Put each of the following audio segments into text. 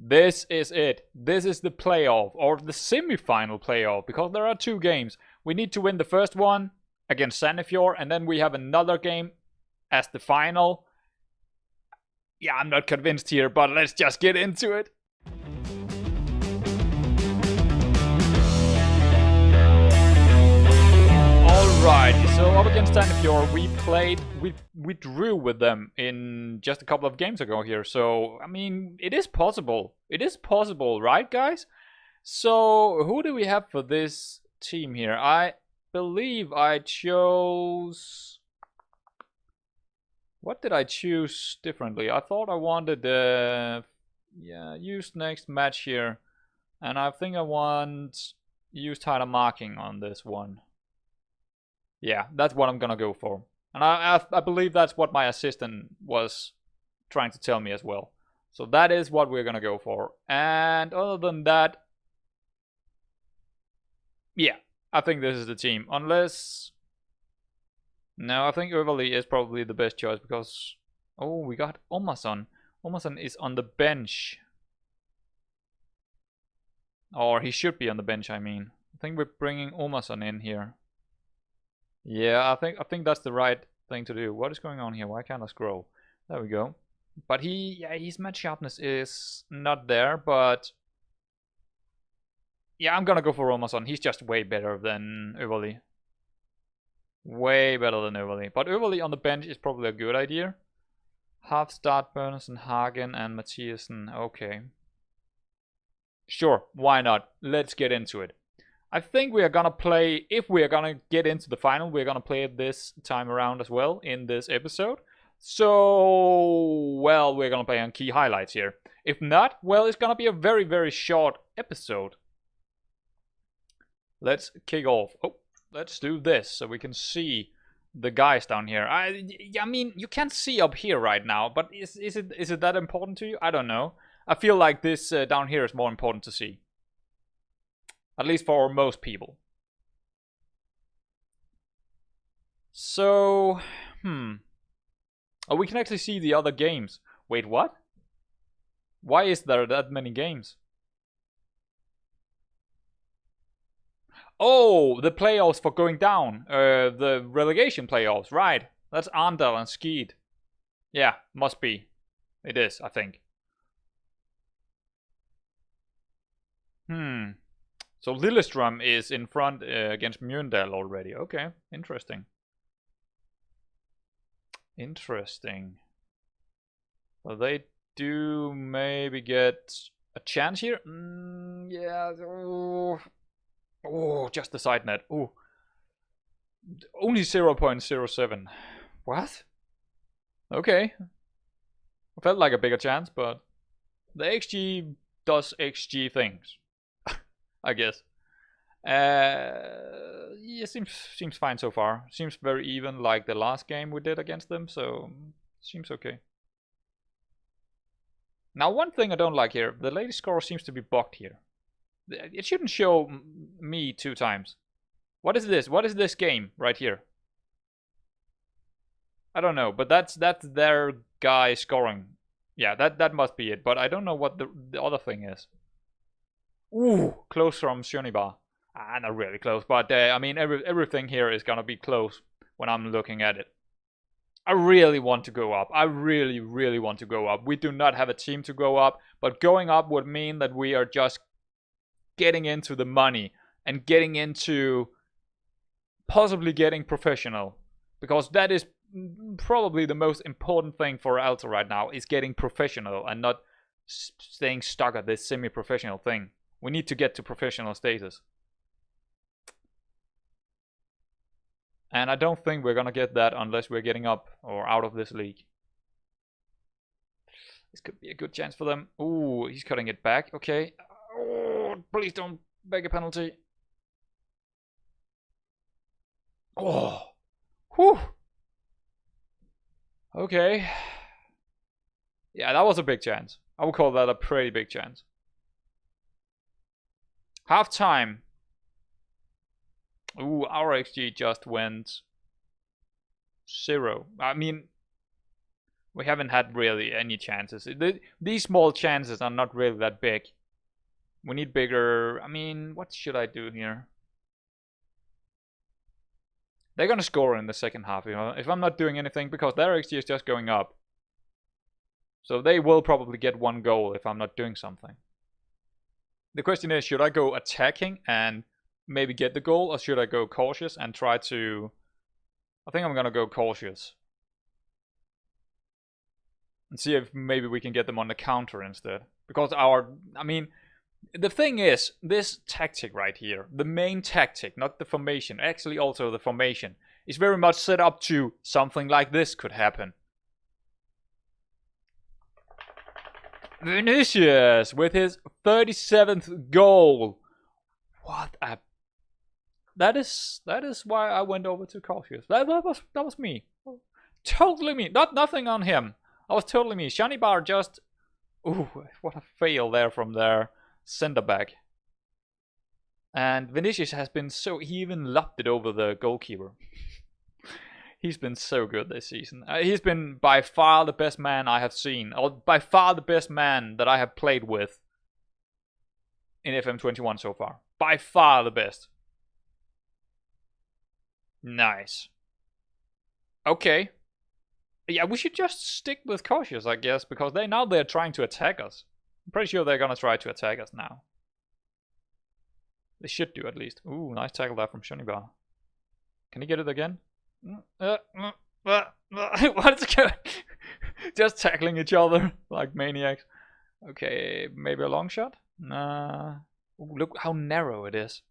This is it. This is the playoff, or the semi-final playoff, because there are 2 games. We need to win the first one against Sandefjord, and then we have another game as the final. Yeah, I'm not convinced here, but let's just get into it. Alright, so up against Sandefjord, we drew with them in just a couple of games ago here. So, I mean, it is possible. It is possible, right, guys? So, who do we have for this team here? I believe I chose... What did I choose differently? I thought I wanted use next match here. And I think I want use tighter marking on this one. Yeah, that's what I'm gonna go for. And I believe that's what my assistant was trying to tell me as well. So that is what we're gonna go for. And other than that, yeah, I think this is the team. Unless... No, I think Överli is probably the best choice because... Oh, we got Omarsson. Omarsson is on the bench. Or he should be on the bench, I mean. I think we're bringing Omarsson in here. Yeah, I think that's the right thing to do. What is going on here? Why can't I scroll? There we go. But his match sharpness is not there, but... Yeah, I'm gonna go for Omarsson. He's just way better than Överli. Way better than Överli. But Överli on the bench is probably a good idea. Half start Berners and Hagen and Mathiasen. Okay. Sure, why not? Let's get into it. I think we are gonna play, if we are gonna get into the final, we're gonna play it this time around as well in this episode. So, well, we're gonna play on key highlights here. If not, well, it's gonna be a very, very short episode. Let's kick off. Oh, let's do this so we can see the guys down here. I mean, you can't see up here right now, but is it that important to you? I don't know. I feel like this down here is more important to see. At least for most people. So, oh, we can actually see the other games. Wait, what? Why is there that many games? Oh, the playoffs for going down. The relegation playoffs, right. That's Arndal and Skeid. Yeah, must be. It is, I think. So Lillestrøm is in front against Mjøndalen already. Okay, interesting. Interesting. Well, they do maybe get a chance here. Yeah. Oh, just the side net. Oh, only 0.07. What? Okay. I felt like a bigger chance, but the XG does XG things. I guess. Yeah, seems fine so far. Seems very even like the last game we did against them, so seems okay. Now, one thing I don't like here, the latest score seems to be bugged here. It shouldn't show me 2 times. What is this? What is this game right here? I don't know, but that's their guy scoring. Yeah, that must be it, but I don't know what the other thing is. Ooh, close from Sjønibar. Not really close, but I mean, everything here is gonna be close when I'm looking at it. I really want to go up. I really, really want to go up. We do not have a team to go up, but going up would mean that we are just getting into the money and getting into possibly getting professional, because that is probably the most important thing for Alta right now, is getting professional and not staying stuck at this semi-professional thing. We need to get to professional status. And I don't think we're gonna get that unless we're getting up or out of this league. This could be a good chance for them. Ooh, he's cutting it back. Okay. Oh, please don't beg a penalty. Oh. Whew. Okay. Yeah, that was a big chance. I would call that a pretty big chance. Half time. Ooh, our XG just went 0. I mean, We haven't had really any chances. These small chances are not really that big. We need bigger. I mean, what should I do here? They're gonna score in the second half, you know, if I'm not doing anything, because their XG is just going up. So they will probably get 1 goal if I'm not doing something. The question is, should I go attacking and maybe get the goal, or should I go cautious and try to... I think I'm gonna go cautious. And see if maybe we can get them on the counter instead. Because I mean, the thing is, this tactic right here, the main tactic, not the formation, actually also the formation, is very much set up to something like this could happen. Vinicius with his 37th goal. What a... That is why I went over to cautious. That was me. Totally me. Nothing on him. I was totally me. Sandefjord just... Ooh, what a fail there from their centre back. And Vinicius has been so... He even lobbed it over the goalkeeper. He's been so good this season. He's been by far the best man I have seen. Or by far the best man that I have played with in FM21 so far. By far the best. Nice. Okay. Yeah, we should just stick with cautious, I guess, because they're trying to attack us. I'm pretty sure they're gonna try to attack us now. They should do, at least. Ooh, nice tackle there from Sandefjord. Can he get it again? What is it going? Just tackling each other like maniacs. Okay, maybe a long shot? Nah. Ooh, look how narrow it is.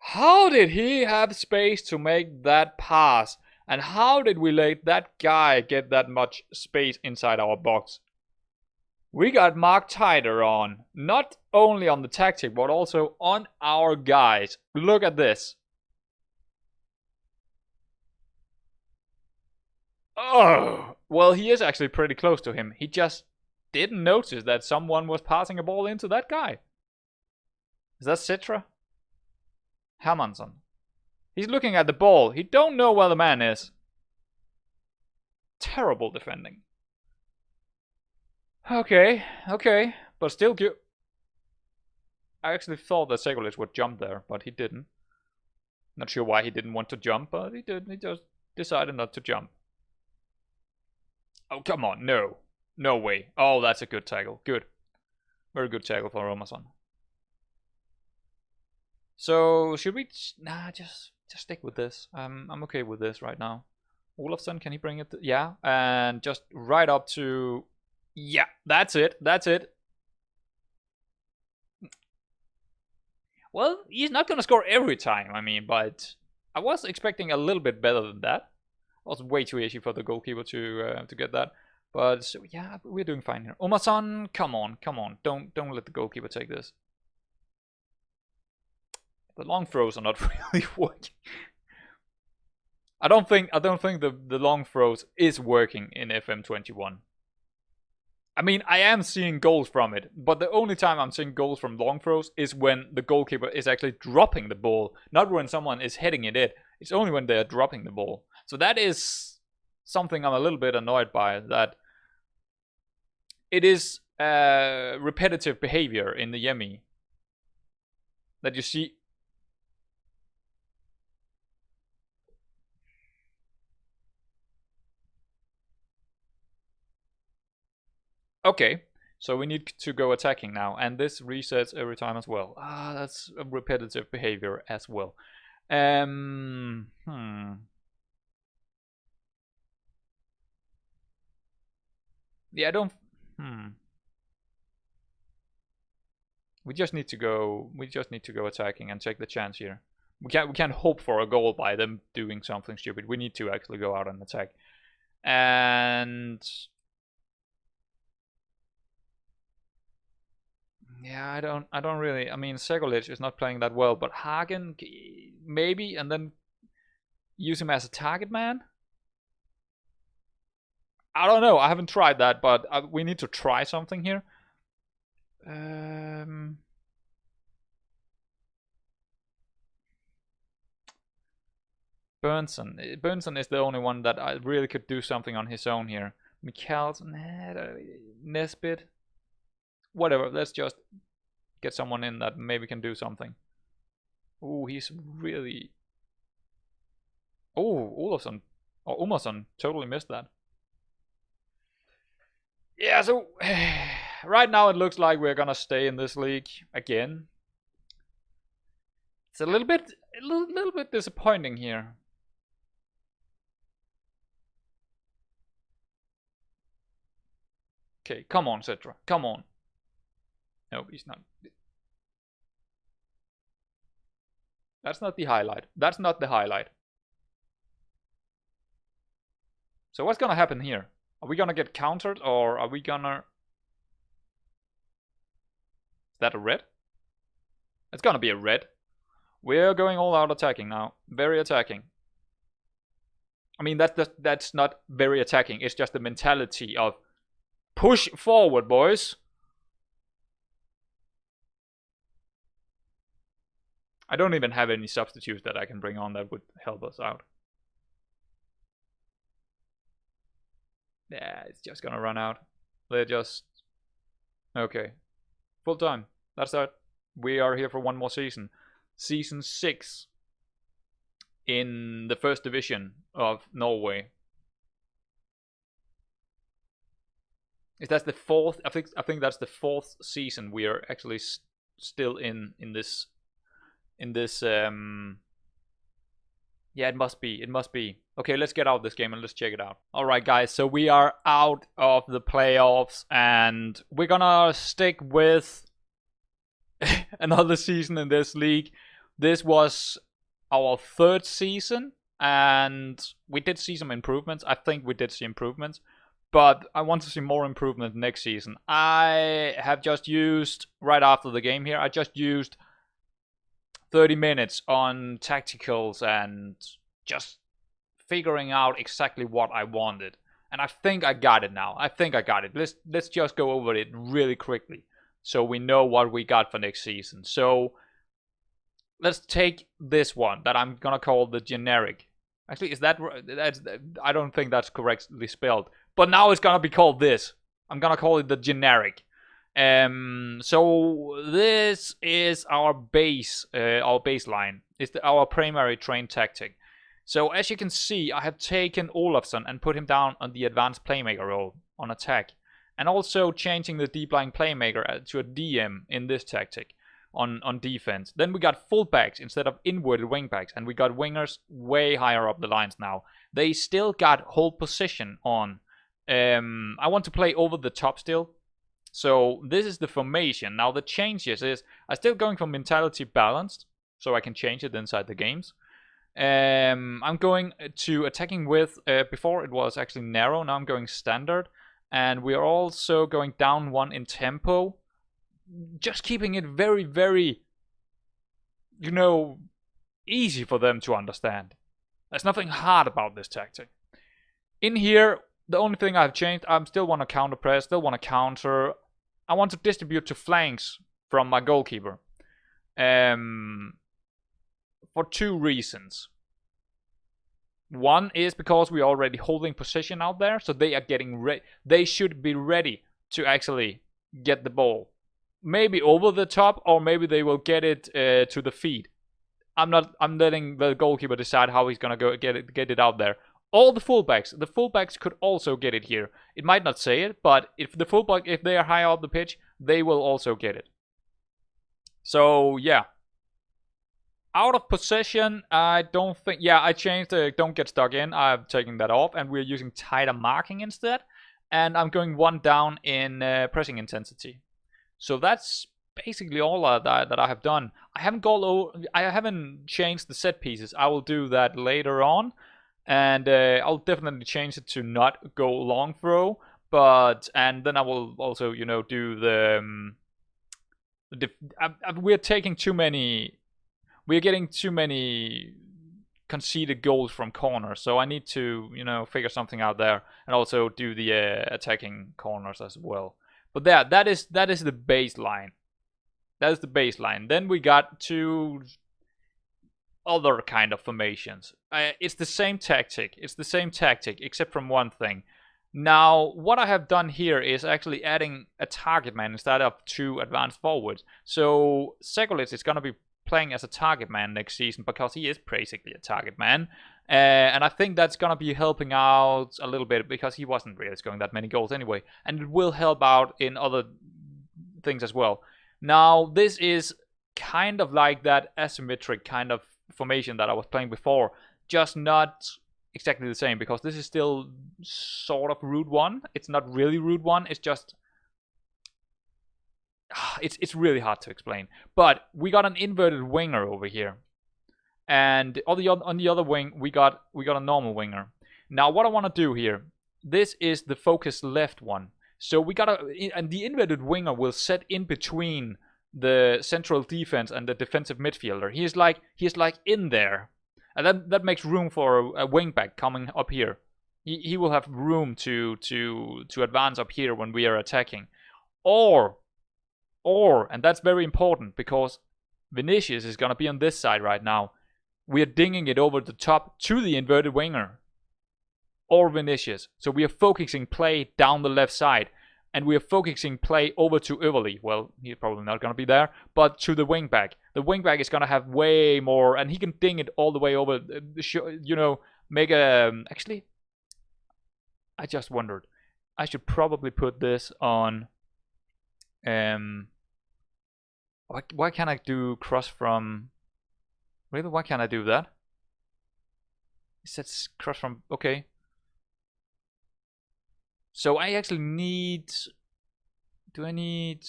How did he have space to make that pass? And how did we let that guy get that much space inside our box? We got Mark Tider on. Not only on the tactic, but also on our guys. Look at this. Oh, well, he is actually pretty close to him. He just didn't notice that someone was passing a ball into that guy. Is that Citra? Hermansson. He's looking at the ball. He don't know where the man is. Terrible defending. Okay. But still good. I actually thought that Segulic would jump there, but he didn't. Not sure why he didn't want to jump, but he did. He just decided not to jump. Oh, come on. No. No way. Oh, that's a good tackle. Good. Very good tackle for Hermansson. So, should we... Nah, just stick with this. I'm okay with this right now. Olafsson, can he bring it? Yeah, and just right up to... Yeah, that's it. Well, he's not gonna score every time, I mean, but I was expecting a little bit better than that. It was way too easy for the goalkeeper to get that. But, so, yeah, we're doing fine here. Omarsson, come on. Don't let the goalkeeper take this. The long throws are not really working. I don't think the long throws is working in FM21. I mean, I am seeing goals from it, but the only time I'm seeing goals from long throws is when the goalkeeper is actually dropping the ball, not when someone is hitting it in. It's only when they're dropping the ball. So that is something I'm a little bit annoyed by, that it is repetitive behavior in the Yemi. That you see... Okay, so we need to go attacking now, and this resets every time as well. Ah, that's a repetitive behavior as well. Yeah, I don't... We just need to go attacking and take the chance here. We can't hope for a goal by them doing something stupid. We need to actually go out and attack. And... Yeah, I don't really... I mean, Segulic is not playing that well, but Hagen, maybe, and then use him as a target man? I don't know, I haven't tried that, but we need to try something here. Burnson is the only one that I really could do something on his own here. Michaels, Nesbitt, whatever. Let's just get someone in that maybe can do something. Oh, he's really. Oh, Olafsson. Oh, Umarsson totally missed that. Yeah, so right now it looks like we're gonna stay in this league again. It's a little bit disappointing here. Okay, come on, Citra, come on. No, he's not. That's not the highlight. That's not the highlight. So what's gonna happen here? Are we gonna get countered or are we gonna... Is that a red? It's gonna be a red. We're going all out attacking now. Very attacking. I mean, that's not very attacking. It's just the mentality of push forward, boys. I don't even have any substitutes that I can bring on that would help us out. Yeah, it's just gonna run out. They're just... Okay. Full time. That's that. We are here for one more season. Season 6 in the first division of Norway. Is that the fourth? I think that's the 4th season we are actually still in this. Yeah, it must be. Okay, let's get out of this game and let's check it out. Alright guys, so we are out of the playoffs and we're gonna stick with another season in this league. This was our 3rd season and we did see some improvements. I think we did see improvements, but I want to see more improvement next season. I have just used, right after the game here, I just used 30 minutes on tacticals and just figuring out exactly what I wanted. And I think I got it now. Let's just go over it really quickly so we know what we got for next season. So let's take this one that I'm gonna call the generic. Actually, is that... I don't think that's correctly spelled. But now it's gonna be called this. I'm gonna call it the generic. So this is our base, our baseline. It's our primary train tactic. So as you can see, I have taken Olafsson and put him down on the advanced playmaker role on attack, and also changing the deep line playmaker to a DM in this tactic on defense. Then we got fullbacks instead of inverted wingbacks, and we got wingers way higher up the lines now. They still got hold position on. I want to play over the top still. So this is the formation. Now the changes is I'm still going for mentality balanced, so I can change it inside the games. I'm going to attacking width. Before it was actually narrow. Now I'm going standard, and we are also going down 1 in tempo. Just keeping it very, very, you know, easy for them to understand. There's nothing hard about this tactic. In here, the only thing I've changed, I still want to counter press, still want to counter. I want to distribute to flanks from my goalkeeper. For 2 reasons. One is because we're already holding position out there, so they are getting ready. They should be ready to actually get the ball. Maybe over the top, or maybe they will get it to the feet. I'm letting the goalkeeper decide how he's gonna go get it out there. All the fullbacks could also get it here. It might not say it, but if they are high up the pitch, they will also get it. So yeah. Out of possession, I don't think... Yeah, I changed the don't get stuck in. I'm taking that off, and we're using tighter marking instead. And I'm going 1 down in pressing intensity. So that's basically all that I have done. I haven't changed the set pieces. I will do that later on. And I'll definitely change it to not go long throw. And then I will also, you know, do we're taking too many... We're getting too many conceded goals from corners, so I need to, you know, figure something out there, and also do the attacking corners as well. But that is the baseline. That is the baseline. Then we got to other kind of formations. It's the same tactic. It's the same tactic, except from one thing. Now, what I have done here is actually adding a target man instead of 2 advanced forwards. So Sekulic is going to be playing as a target man next season because he is basically a target man. And I think that's going to be helping out a little bit because he wasn't really scoring that many goals anyway. And it will help out in other things as well. Now, this is kind of like that asymmetric kind of formation that I was playing before, just not exactly the same, because this is still sort of route 1. It's not really route 1, it's just it's really hard to explain. But we got an inverted winger over here, and on the other wing we got a normal winger. Now what I want to do here, this is the focus left one, so we got and the inverted winger will set in between the central defense and the defensive midfielder. He's like in there, and that makes room for a wing back coming up here. He will have room to advance up here when we are attacking. Or, and that's very important because Vinicius is going to be on this side right now. We are dinging it over the top to the inverted winger. Or Vinicius. So we are focusing play down the left side. And we are focusing play over to Överly. Well, he's probably not going to be there, but to the wingback. The wingback is going to have way more, and he can ding it all the way over, you know, make a... Actually, I just wondered. I should probably put this on... Why can't I do cross from... Really, why can't I do that? It says cross from... Okay. So I actually need... Do I need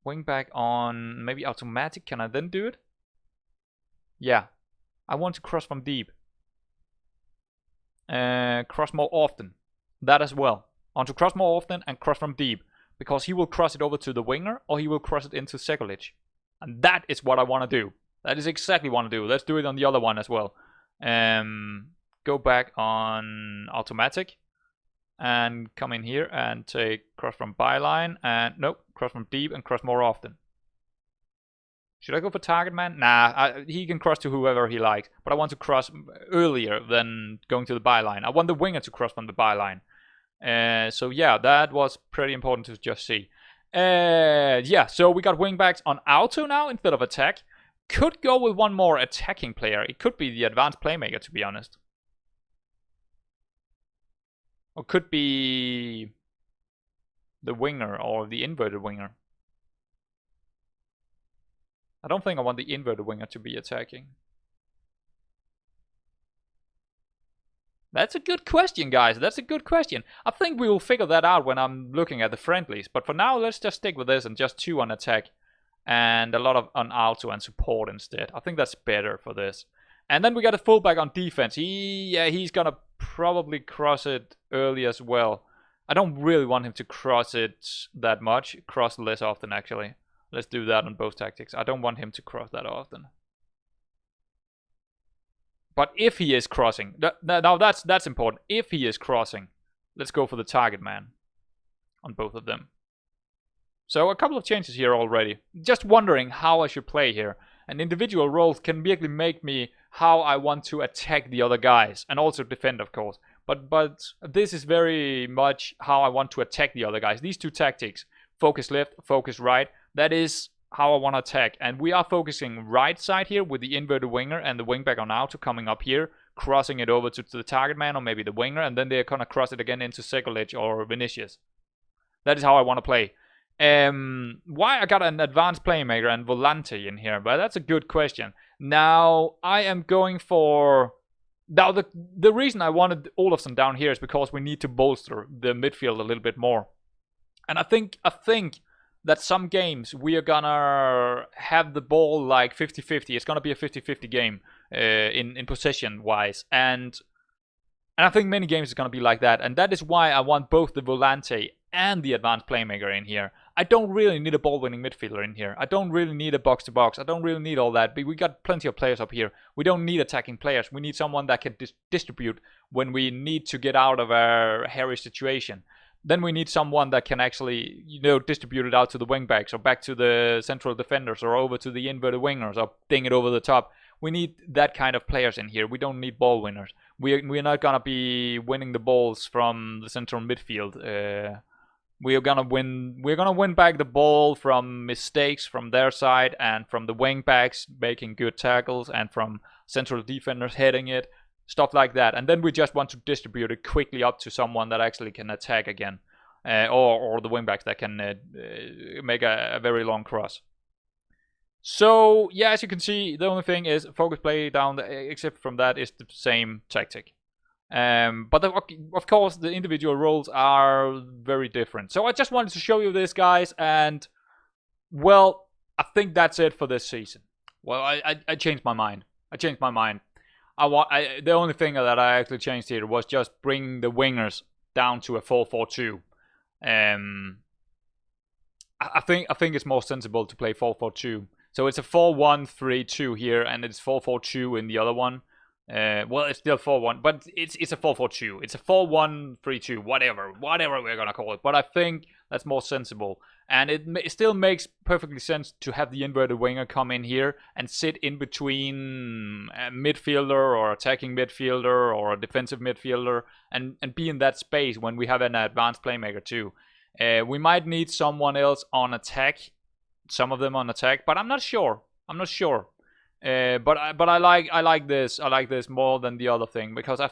wingback on maybe automatic? Can I then do it? Yeah. I want to cross from deep. Cross more often. That as well. I want to cross more often and cross from deep. Because he will cross it over to the winger or he will cross it into Sekulic. And that is what I want to do. That is exactly what I want to do. Let's do it on the other one as well. Go back on automatic. And come in here and take cross from byline. And nope, cross from deep and cross more often. Should I go for target man? Nah, he can cross to whoever he likes. But I want to cross earlier than going to the byline. I want the winger to cross from the byline. So yeah, that was pretty important to just see. Yeah, so we got wingbacks on auto now instead of attack. Could go with one more attacking player. It could be the advanced playmaker, to be honest. Or could be the winger or the inverted winger. I don't think I want the inverted winger to be attacking. That's a good question, guys. That's a good question. I think we will figure that out when I'm looking at the friendlies. But for now, let's just stick with this and just 2 on attack. And a lot of on auto and support instead. I think that's better for this. And then we got a fullback on defense. He's gonna probably cross it early as well. I don't really want him to cross it that much. Cross less often, actually. Let's do that on both tactics. I don't want him to cross that often. But if he is crossing, now that's important. If he is crossing, let's go for the target man on both of them. So a couple of changes here already. Just wondering how I should play here. And individual roles can really make me how I want to attack the other guys. And also defend, of course. But this is very much how I want to attack the other guys. These 2 tactics, focus left, focus right, that is how I want to attack. And we are focusing right side here with the inverted winger and the wingback on auto coming up here, crossing it over to the target man or maybe the winger, and then they're gonna cross it again into Sekulic or Vinicius. That is how I want to play. Why I got an advanced playmaker and volante in here? But that's a good question. Now I am going for... Now the reason I wanted Olofsson down here is because we need to bolster the midfield a little bit more. And I think that some games we are gonna have the ball like 50-50. It's gonna be a 50-50 game in possession wise, and I think many games is gonna be like that. And that is why I want both the volante and the advanced playmaker in here. I don't really need a ball-winning midfielder in here. I don't really need a box-to-box. I don't really need all that. But we got plenty of players up here. We don't need attacking players. We need someone that can distribute when we need to get out of a hairy situation. then we need someone that can actually, distribute it out to the wingbacks or back to the central defenders or over to the inverted wingers or ding it over the top. We need that kind of players in here. We don't need ball winners. We're not gonna be winning the balls from the central midfield. We're gonna win back the ball from mistakes from their side and from the wingbacks making good tackles and from central defenders heading it. Stuff like that, and then we just want to distribute it quickly up to someone that actually can attack again, or the wingbacks that can make a very long cross. So yeah, as you can see, the only thing is focus play down. Except from that is the same tactic, but of course the individual roles are very different. So I just wanted to show you this, guys, and well, I think that's it for this season. Well, I changed my mind. The only thing that I actually changed here was just bring the wingers down to a 4-4-2. I think it's more sensible to play 4-4-2. So it's a 4-1-3-2 here, and it's 4-4-2 in the other one. Well, it's still 4-1, but it's a 4-4-2. It's a 4-1-3-2, whatever we're gonna call it. But I think that's more sensible, and it still makes perfectly sense to have the inverted winger come in here and sit in between a midfielder or attacking midfielder or a defensive midfielder and be in that space when we have an advanced playmaker too. We might need someone else on attack, some of them on attack, but I'm not sure. But I like this. I like this more than the other thing because I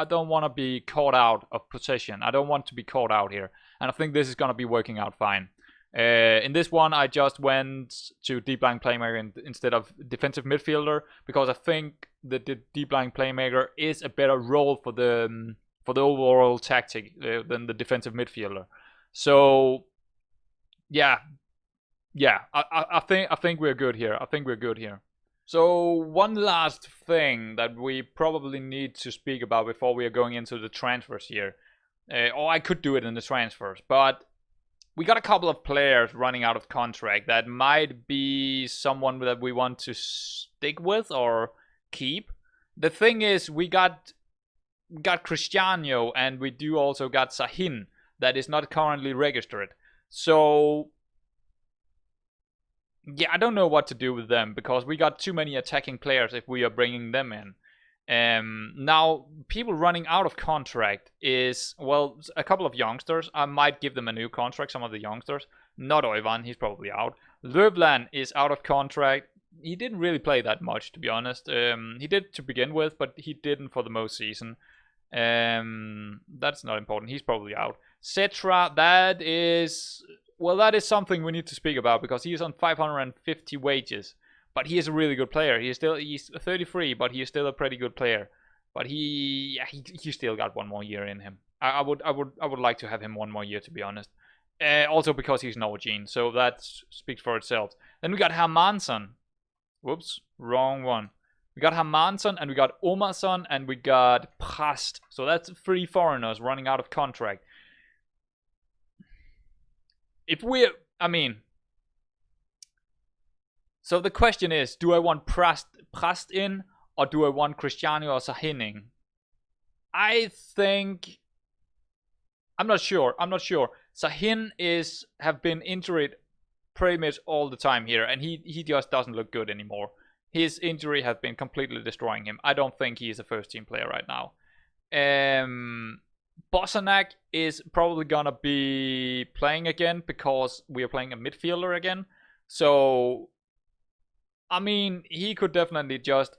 don't want to be caught out of possession. I don't want to be caught out here, and I think this is gonna be working out fine. In this one, I just went to deep line playmaker instead of defensive midfielder because I think that the deep line playmaker is a better role for the overall tactic than the defensive midfielder. So yeah. I think we're good here. So one last thing that we probably need to speak about before we are going into the transfers here. Or I could do it in the transfers, but we got a couple of players running out of contract that might be someone that we want to stick with or keep. The thing is, we got Cristiano and we do also got Sahin that is not currently registered. So yeah, I don't know what to do with them because we got too many attacking players if we are bringing them in. Now, people running out of contract is, well, a couple of youngsters. I might give them a new contract, some of the youngsters. Not Oivan, he's probably out. Löwland is out of contract. He didn't really play that much, to be honest. He did to begin with, but he didn't for the most season. That's not important. He's probably out. Cetra, that is something we need to speak about because he is on 550 wages. But he is a really good player. He's 33, but he is still a pretty good player. But he still got one more year in him. I would like to have him one more year, to be honest. Also because he's Norwegian, so that speaks for itself. Then we got Hermansson. Whoops, wrong one. We got Hermansson, and we got Omarsson, and we got Prast. So that's 3 foreigners running out of contract. So the question is, do I want Prast in, or do I want Cristiano or Sahin in? I'm not sure. Sahin have been injured pretty much all the time here, and he just doesn't look good anymore. His injury has been completely destroying him. I don't think he is a first team player right now. Bosanak is probably gonna be playing again because we are playing a midfielder again. So I mean, he could definitely just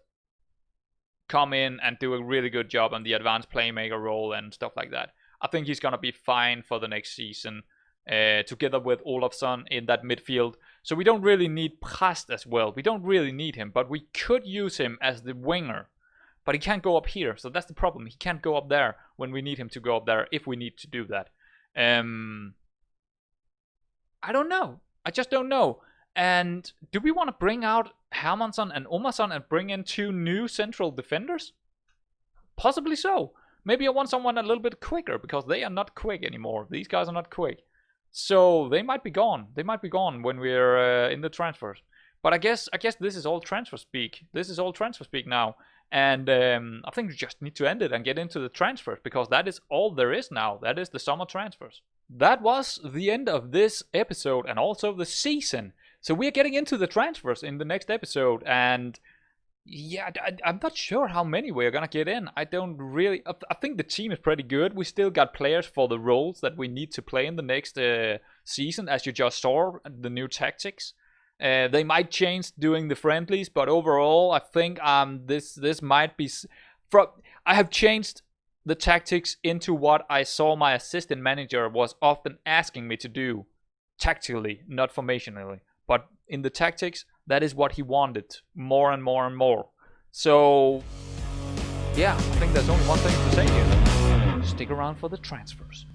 come in and do a really good job on the advanced playmaker role and stuff like that. I think he's gonna be fine for the next season, together with Olafsson in that midfield. So we don't really need Prast as well. We don't really need him, but we could use him as the winger. But he can't go up here, so that's the problem. He can't go up there when we need him to go up there, if we need to do that. I don't know. I just don't know. And do we want to bring out Hermansson and Omarsson and bring in 2 new central defenders? Possibly so. Maybe I want someone a little bit quicker, because they are not quick anymore. These guys are not quick. So they might be gone. They might be gone when we're in the transfers. But I guess this is all transfer speak. This is all transfer speak now. And I think we just need to end it and get into the transfers, because that is all there is now. That is the summer transfers. That was the end of this episode and also the season. So we're getting into the transfers in the next episode, and yeah, I'm not sure how many we're gonna get in. I don't really. I think the team is pretty good. We still got players for the roles that we need to play in the next season, as you just saw the new tactics. They might change doing the friendlies, but overall, I think this might be. I have changed the tactics into what I saw my assistant manager was often asking me to do, tactically, not formationally. But in the tactics, that is what he wanted more and more and more. So, yeah, I think there's only one thing to say here. Stick around for the transfers.